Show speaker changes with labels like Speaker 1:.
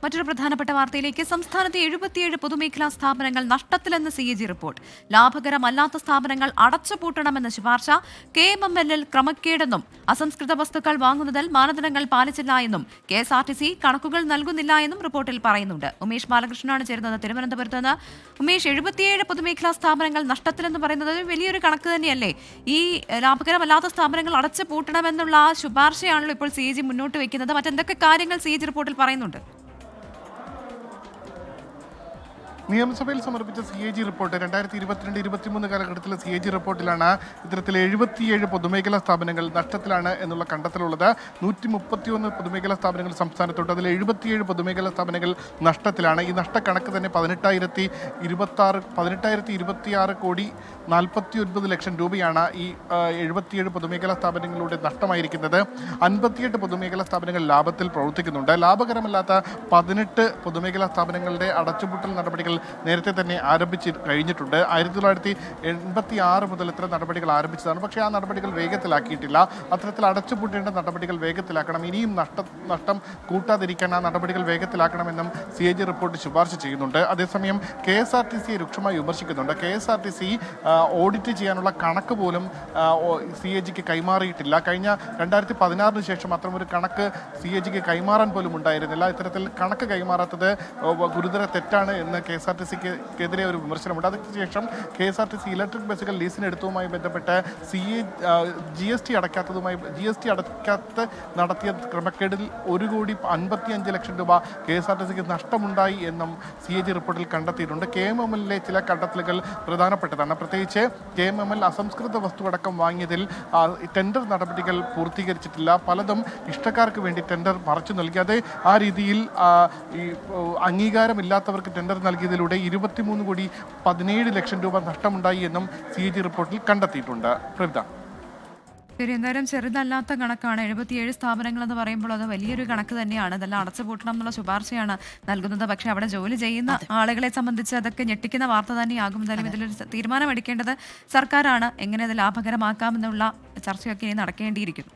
Speaker 1: മറ്റൊരു പ്രധാനപ്പെട്ട വാർത്തയിലേക്ക്. സംസ്ഥാനത്തെ 77 പൊതുമേഖലാ സ്ഥാപനങ്ങൾ നഷ്ടത്തിലെന്ന് CAG റിപ്പോർട്ട്. ലാഭകരമല്ലാത്ത സ്ഥാപനങ്ങൾ അടച്ചുപൂട്ടണമെന്ന ശുപാർശ. KMML ക്രമക്കേടെന്നും അസംസ്കൃത വസ്തുക്കൾ വാങ്ങുന്നതിൽ മാനദണ്ഡങ്ങൾ പാലിച്ചില്ല എന്നും KSRTC കണക്കുകൾ നൽകുന്നില്ല എന്നും റിപ്പോർട്ടിൽ പറയുന്നുണ്ട്. ഉമേഷ് ബാലകൃഷ്ണനാണ് ചേരുന്നത് തിരുവനന്തപുരത്ത് നിന്ന്. ഉമേഷ്, 77 പൊതുമേഖലാ സ്ഥാപനങ്ങൾ നഷ്ടത്തിലെന്ന് പറയുന്നത് വലിയൊരു കണക്ക് തന്നെയല്ലേ? ഈ ലാഭകരമല്ലാത്ത സ്ഥാപനങ്ങൾ അടച്ചുപൂട്ടണമെന്നുള്ള ശുപാർശയാണല്ലോ ഇപ്പോൾ CAG മുന്നോട്ട് വെക്കുന്നത്. മറ്റെന്തൊക്കെ കാര്യങ്ങൾ CAG റിപ്പോർട്ടിൽ പറയുന്നുണ്ട്?
Speaker 2: നിയമസഭയിൽ സമർപ്പിച്ച CAG റിപ്പോർട്ട് 2022-23 കാലഘട്ടത്തിലെ CAG റിപ്പോർട്ടിലാണ് ഇത്തരത്തിൽ 77 പൊതുമേഖലാ സ്ഥാപനങ്ങൾ നഷ്ടത്തിലാണ് എന്നുള്ള കണ്ടെത്തലുള്ളത്. 131 പൊതുമേഖലാ സ്ഥാപനങ്ങൾ സംസ്ഥാനത്തുണ്ട്. അതിൽ 77 പൊതുമേഖലാ സ്ഥാപനങ്ങൾ നഷ്ടത്തിലാണ്. ഈ നഷ്ടക്കണക്ക് തന്നെ 18,026 കോടി 49 ലക്ഷം രൂപയാണ് ഈ 77 പൊതുമേഖലാ സ്ഥാപനങ്ങളുടെ നഷ്ടമായിരിക്കുന്നത്. 58 പൊതുമേഖലാ സ്ഥാപനങ്ങൾ ലാഭത്തിൽ പ്രവർത്തിക്കുന്നുണ്ട്. ലാഭകരമല്ലാത്ത 18 പൊതുമേഖലാ സ്ഥാപനങ്ങളുടെ അടച്ചുപൂട്ടൽ നടപടികൾ നേരത്തെ തന്നെ ആരംഭിച്ച് കഴിഞ്ഞിട്ടുണ്ട്. 1986 മുതൽ ഇത്തരം നടപടികൾ ആരംഭിച്ചതാണ്. പക്ഷേ ആ നടപടികൾ വേഗത്തിലാക്കിയിട്ടില്ല. അത്തരത്തിൽ അടച്ചുപൂട്ടേണ്ട നടപടികൾ വേഗത്തിലാക്കണം. ഇനിയും നഷ്ടം കൂട്ടാതിരിക്കാൻ ആ നടപടികൾ വേഗത്തിലാക്കണമെന്നും CAG റിപ്പോർട്ട് ശുപാർശ ചെയ്യുന്നുണ്ട്. അതേസമയം KSRTCയെ രൂക്ഷമായി വിമർശിക്കുന്നുണ്ട്. KSRTC ഓഡിറ്റ് ചെയ്യാനുള്ള കണക്ക് പോലും CAGക്ക് കൈമാറിയിട്ടില്ല. കഴിഞ്ഞ 2016 ശേഷം അത്തരമൊരു കണക്ക് CAGക്ക് കൈമാറാൻ പോലും ഉണ്ടായിരുന്നില്ല. ഇത്തരത്തിൽ കണക്ക് കൈമാറാത്തത് ഗുരുതര തെറ്റാണ് എന്ന് KSRTCക്കെതിരെ ഒരു വിമർശനമുണ്ട്. അതിനുശേഷം KSRTC ഇലക്ട്രിക് ബസ്സുകൾ ലീസിനെടുത്തതുമായി ബന്ധപ്പെട്ട് GST അടയ്ക്കാത്ത നടത്തിയ ക്രമക്കേടിൽ 1,55 ലക്ഷം രൂപ KSRTCക്ക് നഷ്ടമുണ്ടായി എന്നും CAG റിപ്പോർട്ടിൽ കണ്ടെത്തിയിട്ടുണ്ട്. KMMLലെ ചില കണ്ടെത്തലുകൾ പ്രധാനപ്പെട്ടതാണ്. പ്രത്യേകിച്ച് KMML അസംസ്കൃത വസ്തു അടക്കം വാങ്ങിയതിൽ ടെൻഡർ നടപടികൾ പൂർത്തീകരിച്ചിട്ടില്ല. പലതും ഇഷ്ടക്കാർക്ക് വേണ്ടി ടെൻഡർ മറച്ചു നൽകി. അത് ആ രീതിയിൽ ഈ അംഗീകാരമില്ലാത്തവർക്ക് ടെൻഡർ നൽകിയതിലൂടെ 23 കോടി 17 ലക്ഷം രൂപ നഷ്ടമുണ്ടായി എന്നും CAG റിപ്പോർട്ടിൽ കണ്ടെത്തിയിട്ടുണ്ട്. പ്രവിത,
Speaker 1: ശരി, എന്തായാലും ചെറുതല്ലാത്ത കണക്കാണ്. 77 സ്ഥാപനങ്ങൾ എന്ന് പറയുമ്പോൾ അത് വലിയൊരു കണക്ക് തന്നെയാണ്. ഇതെല്ലാം അടച്ചുപൂട്ടണം എന്നുള്ള ശുപാർശയാണ് നൽകുന്നത്. പക്ഷേ അവിടെ ജോലി ചെയ്യുന്ന ആളുകളെ സംബന്ധിച്ച് അതൊക്കെ ഞെട്ടിക്കുന്ന വാർത്ത തന്നെയാകും. എന്തായാലും ഇതിലൊരു തീരുമാനമെടുക്കേണ്ടത് സർക്കാരാണ്. എങ്ങനെ അത് ലാഭകരമാക്കാമെന്നുള്ള ചർച്ചയൊക്കെ ഇനി നടക്കേണ്ടിയിരിക്കുന്നു.